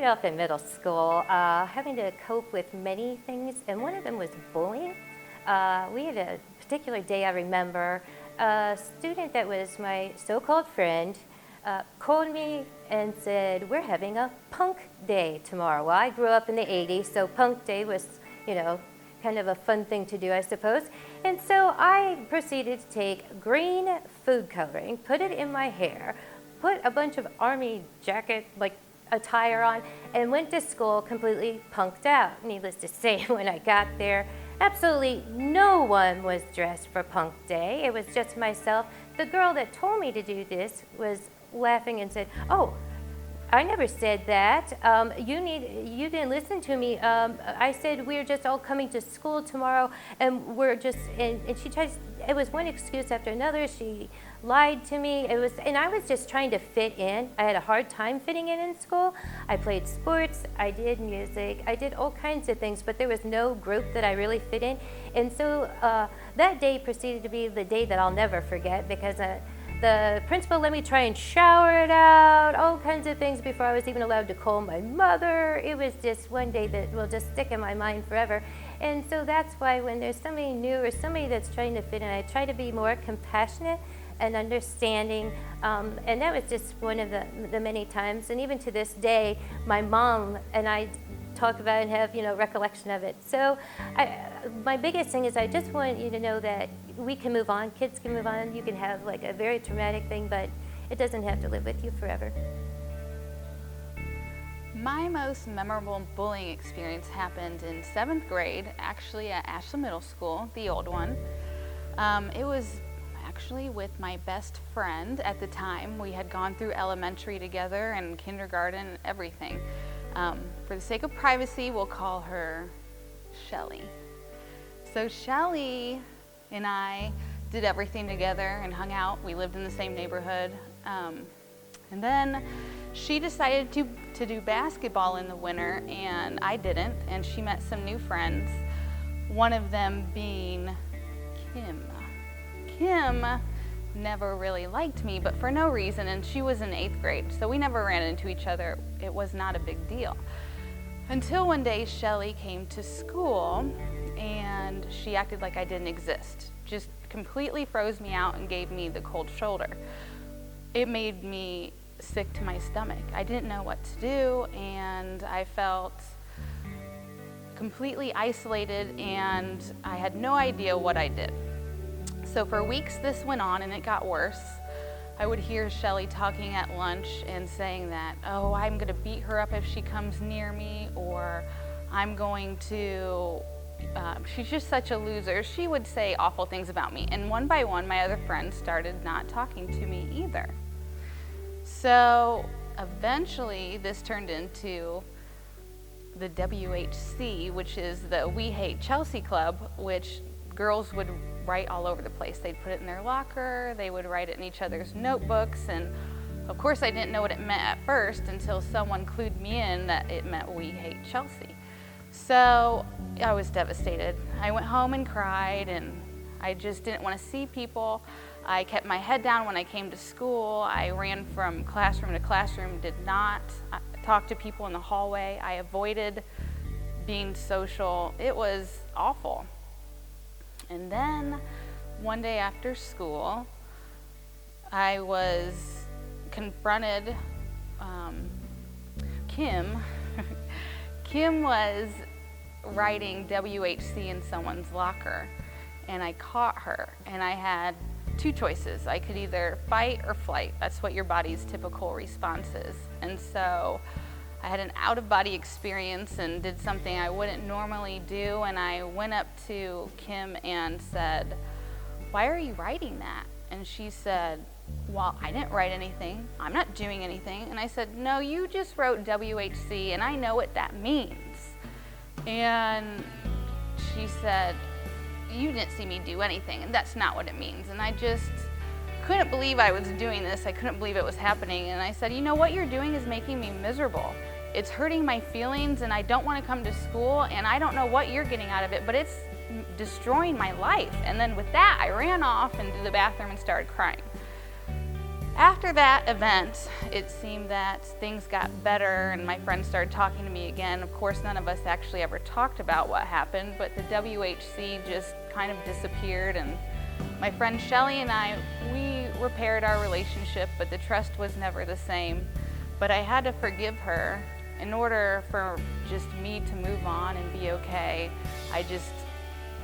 started off in middle school having to cope with many things, and one of them was bullying. We had a particular day I remember. A student that was my so-called friend called me and said, "We're having a punk day tomorrow." Well, I grew up in the 80s, so punk day was, kind of a fun thing to do, I suppose. And so I proceeded to take green food coloring, put it in my hair, put a bunch of army jacket attire on, and went to school completely punked out. Needless to say, when I got there, absolutely no one was dressed for punk day. It was just myself. The girl that told me to do this was laughing and said, "Oh, I never said that. You didn't listen to me. I said we're just all coming to school tomorrow, and we're just." And she tries. It was one excuse after another. She lied to me. And I was just trying to fit in. I had a hard time fitting in school. I played sports. I did music. I did all kinds of things, but there was no group that I really fit in. And so that day proceeded to be the day that I'll never forget, because the principal let me try and shower it out, all kinds of things before I was even allowed to call my mother. It was just one day that will just stick in my mind forever. And so that's why when there's somebody new or somebody that's trying to fit in, I try to be more compassionate and understanding. And that was just one of the many times. And even to this day, my mom and I talk about it and have, recollection of it. So my biggest thing is I just want you to know that we can move on, kids can move on. You can have a very traumatic thing, but it doesn't have to live with you forever. My most memorable bullying experience happened in 7th grade, actually at Ashland Middle School, the old one. It was actually with my best friend at the time. We had gone through elementary together and kindergarten, everything. For the sake of privacy, we'll call her Shelly. So Shelly and I did everything together and hung out. We lived in the same neighborhood. And then she decided to do basketball in the winter, and I didn't. And she met some new friends, one of them being Kim. Kim never really liked me, but for no reason, and she was in 8th grade, so we never ran into each other. It was not a big deal. Until one day, Shelly came to school, and she acted like I didn't exist. Just completely froze me out and gave me the cold shoulder. It made me sick to my stomach. I didn't know what to do, and I felt completely isolated, and I had no idea what I did. So for weeks this went on, and it got worse. I would hear Shelly talking at lunch and saying that, "Oh, I'm gonna beat her up if she comes near me," or "I'm going to, she's just such a loser." She would say awful things about me, and one by one, my other friends started not talking to me either. So eventually, this turned into the WHC, which is the We Hate Chelsea Club, which girls would write all over the place. They'd put it in their locker, they would write it in each other's notebooks, and of course I didn't know what it meant at first until someone clued me in that it meant We Hate Chelsea. So I was devastated. I went home and cried, and I just didn't want to see people. I kept my head down when I came to school. I ran from classroom to classroom, did not talk to people in the hallway. I avoided being social. It was awful. And then one day after school, I was confronted. Kim was writing WHC in someone's locker, and I caught her, and I had two choices. I could either fight or flight. That's what your body's typical response is. And so I had an out-of-body experience and did something I wouldn't normally do, and I went up to Kim and said, "Why are you writing that?" And she said, "Well, I didn't write anything. I'm not doing anything." And I said, "No, you just wrote WHC, and I know what that means." And she said, "You didn't see me do anything, and that's not what it means." And I just couldn't believe I was doing this. I couldn't believe it was happening. And I said, "You know, what you're doing is making me miserable. It's hurting my feelings, and I don't want to come to school, and I don't know what you're getting out of it, but it's destroying my life." And then with that, I ran off into the bathroom and started crying. After that event, it seemed that things got better and my friends started talking to me again. Of course, none of us actually ever talked about what happened, but the WHC just kind of disappeared, and my friend Shelly and I, we repaired our relationship, but the trust was never the same. But I had to forgive her. In order for just me to move on and be okay, I just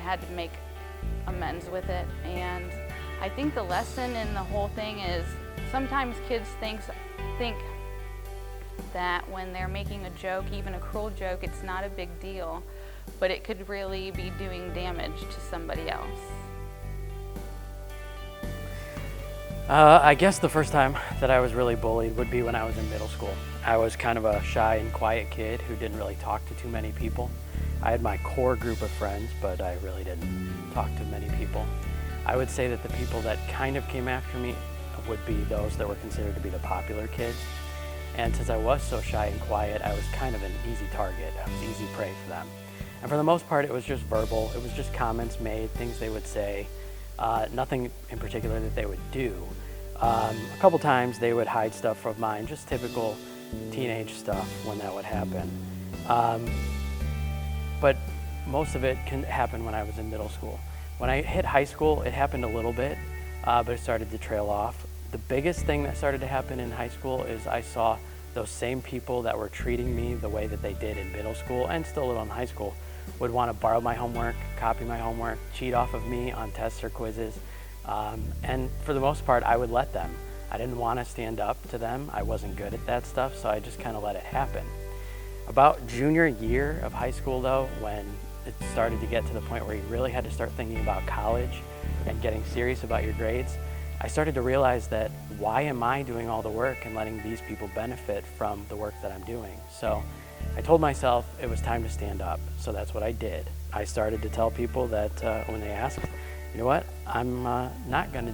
had to make amends with it. And I think the lesson in the whole thing is sometimes kids think that when they're making a joke, even a cruel joke, it's not a big deal, but it could really be doing damage to somebody else. I guess the first time that I was really bullied would be when I was in middle school. I was kind of a shy and quiet kid who didn't really talk to too many people. I had my core group of friends, but I really didn't talk to many people. I would say that the people that kind of came after me would be those that were considered to be the popular kids. And since I was so shy and quiet, I was kind of an easy target. I was easy prey for them. And for the most part, it was just verbal. It was just comments made, things they would say, nothing in particular that they would do. A couple times they would hide stuff from mine, just typical teenage stuff when that would happen. But most of it can happen when I was in middle school. When I hit high school, it happened a little bit, but it started to trail off. The biggest thing that started to happen in high school is I saw those same people that were treating me the way that they did in middle school and still a little in high school would want to borrow my homework, copy my homework, cheat off of me on tests or quizzes. And for the most part, I would let them. I didn't want to stand up to them. I wasn't good at that stuff, so I just kind of let it happen. About junior year of high school though, when it started to get to the point where you really had to start thinking about college and getting serious about your grades, I started to realize that why am I doing all the work and letting these people benefit from the work that I'm doing? So I told myself it was time to stand up, so that's what I did. I started to tell people that when they asked, you know what, I'm not gonna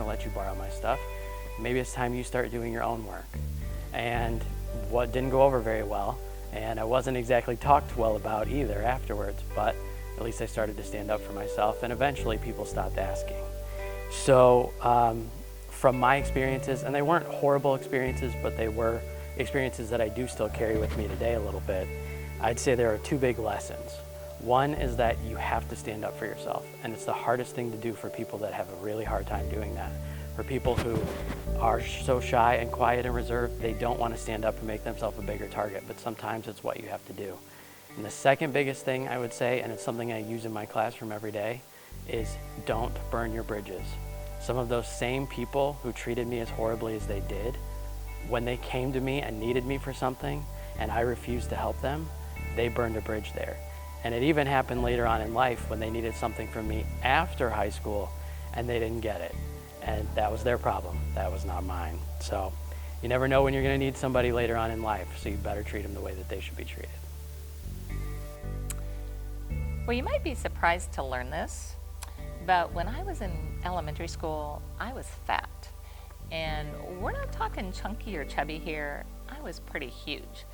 let you borrow my stuff. Maybe it's time you start doing your own work. And what didn't go over very well, and I wasn't exactly talked well about either afterwards, but at least I started to stand up for myself, and eventually people stopped asking. So from my experiences, and they weren't horrible experiences, but they were experiences that I do still carry with me today a little bit, I'd say there are two big lessons. One is that you have to stand up for yourself, and it's the hardest thing to do for people that have a really hard time doing that. For people who are so shy and quiet and reserved, they don't want to stand up and make themselves a bigger target, but sometimes it's what you have to do. And the second biggest thing I would say, and it's something I use in my classroom every day, is don't burn your bridges. Some of those same people who treated me as horribly as they did, when they came to me and needed me for something and I refused to help them, they burned a bridge there. And it even happened later on in life when they needed something from me after high school and they didn't get it. And that was their problem. That was not mine. So you never know when you're going to need somebody later on in life, so you better treat them the way that they should be treated. Well, you might be surprised to learn this, but when I was in elementary school, I was fat. And we're not talking chunky or chubby here. I was pretty huge.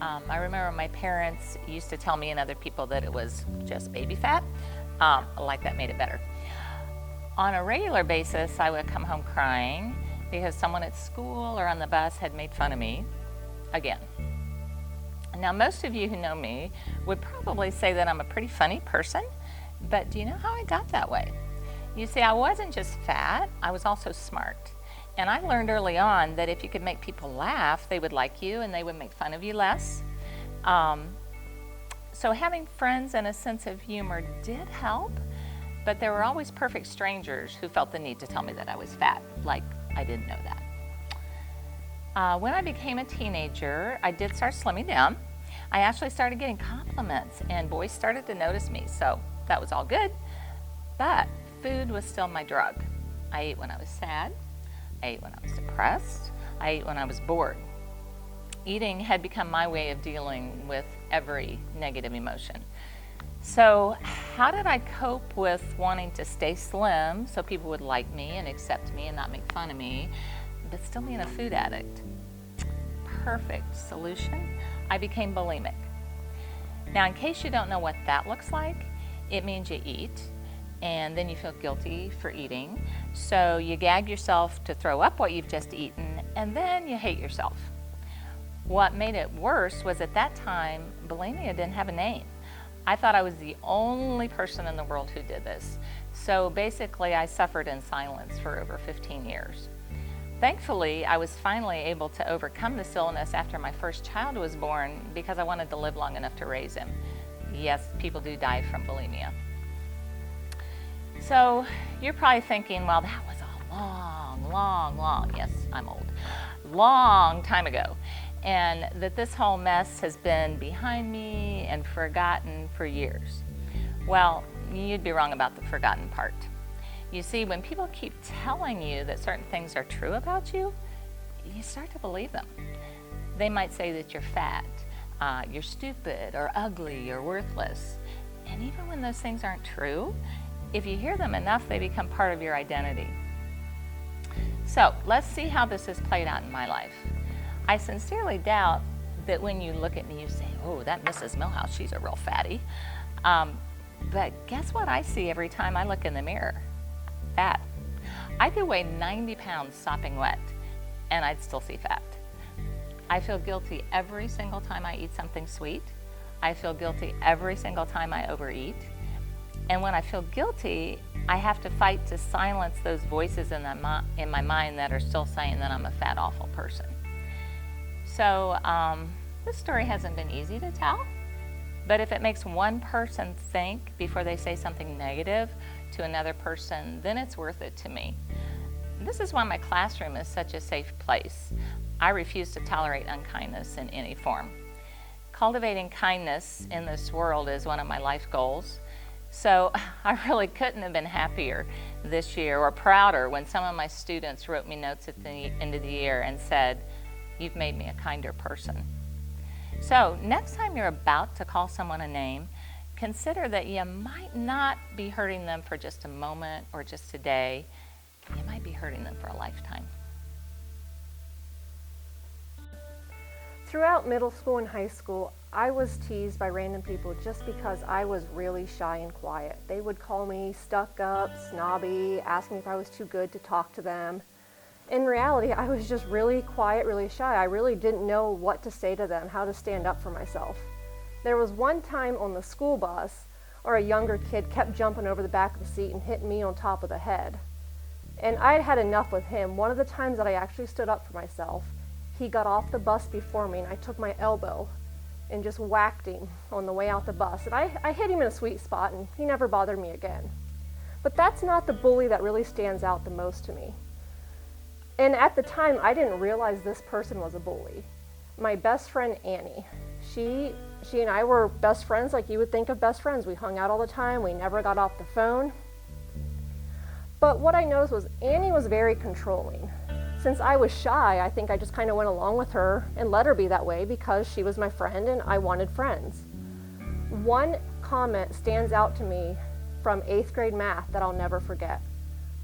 I remember my parents used to tell me and other people that it was just baby fat. Like that made it better. On a regular basis, I would come home crying because someone at school or on the bus had made fun of me again. Now, most of you who know me would probably say that I'm a pretty funny person, but do you know how I got that way? You see, I wasn't just fat, I was also smart. And I learned early on that if you could make people laugh, they would like you and they would make fun of you less. So having friends and a sense of humor did help, but there were always perfect strangers who felt the need to tell me that I was fat, like I didn't know that. When I became a teenager, I did start slimming down. I actually started getting compliments and boys started to notice me, so that was all good. But food was still my drug. I ate when I was sad. I ate when I was depressed. I ate when I was bored. Eating had become my way of dealing with every negative emotion. So how did I cope with wanting to stay slim so people would like me and accept me and not make fun of me, but still being a food addict? Perfect solution. I became bulimic. Now, in case you don't know what that looks like, it means you eat and then you feel guilty for eating. So you gag yourself to throw up what you've just eaten, and then you hate yourself. What made it worse was at that time, bulimia didn't have a name. I thought I was the only person in the world who did this. So basically, I suffered in silence for over 15 years. Thankfully, I was finally able to overcome this illness after my first child was born because I wanted to live long enough to raise him. Yes, people do die from bulimia. So you're probably thinking, well, that was a long, yes, I'm old, long time ago, and that this whole mess has been behind me and forgotten for years. Well, you'd be wrong about the forgotten part. You see, when people keep telling you that certain things are true about you, you start to believe them. They might say that you're fat, you're stupid, or ugly, or worthless. And even when those things aren't true, if you hear them enough, they become part of your identity. So let's see how this has played out in my life. I sincerely doubt that when you look at me, you say, oh, that Mrs. Millhouse, she's a real fatty. But guess what I see every time I look in the mirror? Fat. I could weigh 90 pounds sopping wet, and I'd still see fat. I feel guilty every single time I eat something sweet. I feel guilty every single time I overeat. And when I feel guilty, I have to fight to silence those voices in my mind that are still saying that I'm a fat, awful person. So this story hasn't been easy to tell, but if it makes one person think before they say something negative to another person, then it's worth it to me. This is why my classroom is such a safe place. I refuse to tolerate unkindness in any form. Cultivating kindness in this world is one of my life goals. So I really couldn't have been happier this year or prouder when some of my students wrote me notes at the end of the year and said, "You've made me a kinder person." So next time you're about to call someone a name, consider that you might not be hurting them for just a moment or just a day. You might be hurting them for a lifetime. Throughout middle school and high school, I was teased by random people just because I was really shy and quiet. They would call me stuck up, snobby, ask me if I was too good to talk to them. In reality, I was just really quiet, really shy. I really didn't know what to say to them, how to stand up for myself. There was one time on the school bus where a younger kid kept jumping over the back of the seat and hitting me on top of the head. And I'd had enough with him. One of the times that I actually stood up for myself, he got off the bus before me and I took my elbow and just whacked him on the way out the bus. And I hit him in a sweet spot and he never bothered me again. But that's not the bully that really stands out the most to me. And at the time, I didn't realize this person was a bully. My best friend, Annie, she and I were best friends like you would think of best friends. We hung out all the time. We never got off the phone. But what I noticed was Annie was very controlling. Since I was shy, I think I just kind of went along with her and let her be that way because she was my friend and I wanted friends. One comment stands out to me from 8th grade math that I'll never forget.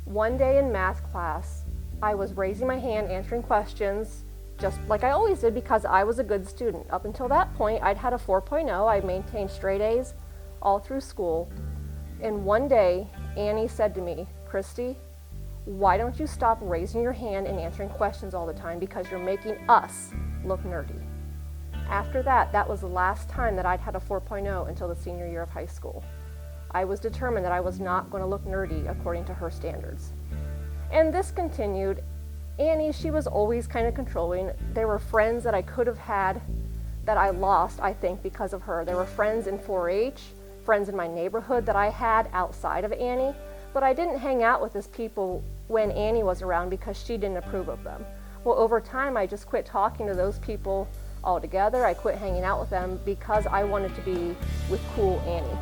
One day in math class, I was raising my hand, answering questions, just like I always did because I was a good student. Up until that point, I'd had a 4.0. I maintained straight A's all through school. And one day, Annie said to me, "Christy, why don't you stop raising your hand and answering questions all the time because you're making us look nerdy." After that, that was the last time that I'd had a 4.0 until the senior year of high school. I was determined that I was not going to look nerdy according to her standards. And this continued. Annie, she was always kind of controlling. There were friends that I could have had that I lost, I think, because of her. There were friends in 4-H, friends in my neighborhood that I had outside of Annie, but I didn't hang out with these people when Annie was around because she didn't approve of them. Well, over time, I just quit talking to those people altogether. I quit hanging out with them because I wanted to be with cool Annie.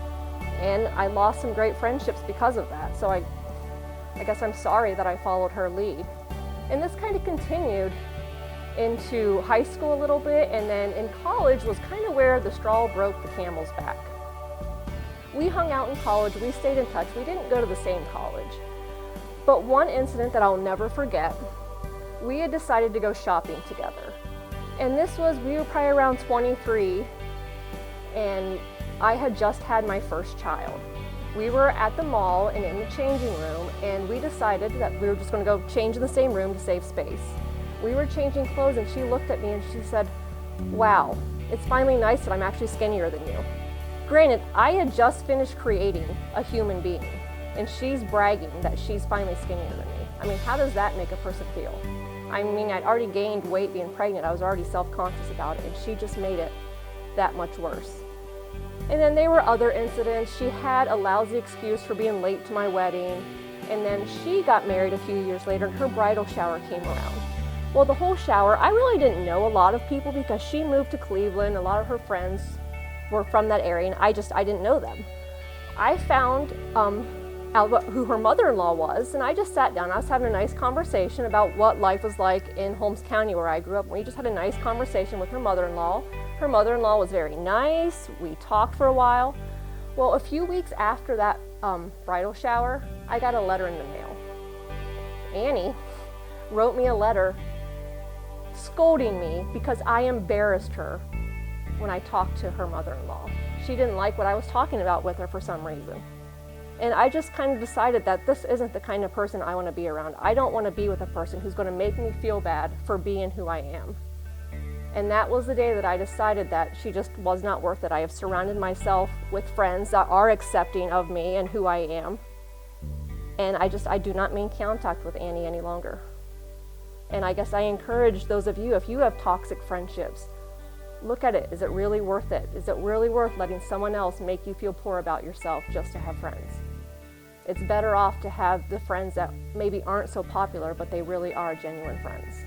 And I lost some great friendships because of that. So I guess I'm sorry that I followed her lead. And this kind of continued into high school a little bit, and then in college was kind of where the straw broke the camel's back. We hung out in college, we stayed in touch, we didn't go to the same college. But one incident that I'll never forget, we had decided to go shopping together. And this was, we were probably around 23, and I had just had my first child. We were at the mall and in the changing room, and we decided that we were just going to go change in the same room to save space. We were changing clothes and she looked at me and she said, "Wow, it's finally nice that I'm actually skinnier than you." Granted, I had just finished creating a human being, and she's bragging that she's finally skinnier than me. I mean, how does that make a person feel? I mean, I'd already gained weight being pregnant. I was already self-conscious about it, and she just made it that much worse. And then there were other incidents. She had a lousy excuse for being late to my wedding, and then she got married a few years later, and her bridal shower came around. Well, the whole shower, I really didn't know a lot of people because she moved to Cleveland. A lot of her friends were from that area, and I didn't know them. I found out who her mother-in-law was, and I just sat down. I was having a nice conversation about what life was like in Holmes County where I grew up. We just had a nice conversation with her mother-in-law. Her mother-in-law was very nice. We talked for a while. Well, a few weeks after that bridal shower, I got a letter in the mail. Annie wrote me a letter scolding me because I embarrassed her when I talked to her mother-in-law. She didn't like what I was talking about with her for some reason. And I just kind of decided that this isn't the kind of person I want to be around. I don't want to be with a person who's going to make me feel bad for being who I am. And that was the day that I decided that she just was not worth it. I have surrounded myself with friends that are accepting of me and who I am. And I do not maintain contact with Annie any longer. And I guess I encourage those of you, if you have toxic friendships, look at it. Is it really worth it? Is it really worth letting someone else make you feel poor about yourself just to have friends? It's better off to have the friends that maybe aren't so popular, but they really are genuine friends.